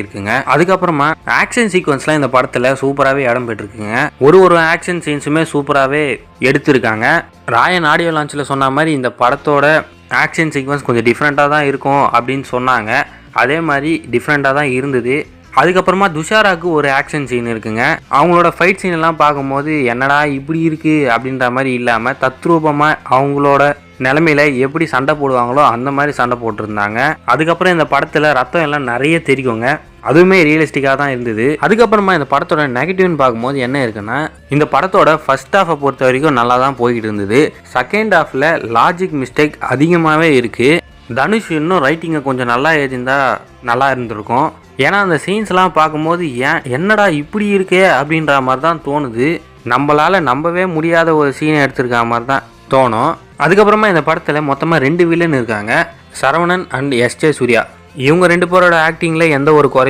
இருக்குங்க. அதுக்கப்புறமா ஆக்ஷன் சீக்வன்ஸ்லாம் இந்த படத்தில் சூப்பராகவே இடம் பெற்றிருக்குங்க. ஒரு ஆக்ஷன் சீன்ஸுமே சூப்பராகவே எடுத்திருக்காங்க. ராயன் ஆடியோ லான்ச்சில் சொன்ன மாதிரி இந்த படத்தோட ஆக்ஷன் சீக்வன்ஸ் கொஞ்சம் டிஃப்ரெண்ட்டாக தான் இருக்கும் அப்படின்னு சொன்னாங்க. அதே மாதிரி டிஃப்ரெண்ட்டாக தான் இருந்தது. அதுக்கப்புறமா துஷாராவுக்கு ஒரு ஆக்ஷன் சீன் இருக்குங்க. அவங்களோட ஃபைட் சீன் எல்லாம் பார்க்கும்போது என்னடா இப்படி இருக்குது அப்படின்ற மாதிரி இல்லாமல் தத்ரூபமாக அவங்களோட நிலமையில எப்படி சண்டை போடுவாங்களோ அந்த மாதிரி சண்டை போட்டிருந்தாங்க. அதுக்கப்புறம் இந்த படத்தில் ரத்தம் எல்லாம் நிறைய தெரிக்குங்க. அதுவுமே ரியலிஸ்டிக்காக தான் இருந்தது. அதுக்கப்புறமா இந்த படத்தோட நெகட்டிவ்னு பார்க்கும்போது என்ன இருக்குன்னா, இந்த படத்தோட ஃபர்ஸ்ட் ஹாஃபை பொறுத்த வரைக்கும் நல்லா தான் போய்கிட்டு இருந்தது. செகண்ட் ஹாஃபில் லாஜிக் மிஸ்டேக் அதிகமாகவே இருக்குது. தனுஷ் இன்னும் ரைட்டிங்கை கொஞ்சம் நல்லா எழுதியிருந்தா நல்லா இருந்திருக்கும். ஏன்னா அந்த சீன்ஸ்லாம் பார்க்கும்போது என்னடா இப்படி இருக்கே அப்படின்ற மாதிரி தான் தோணுது. நம்மளால் நம்பவே முடியாத ஒரு சீனை எடுத்திருக்க மாதிரி தான் தோணும். அதுக்கப்புறமா இந்த படத்தில் மொத்தமாக 2 வில்லன் இருக்காங்க, சரவணன் அண்ட் எஸ்.ஜே. சூர்யா. இவங்க 2 பேரோட ஆக்டிங்கில் எந்த ஒரு குறை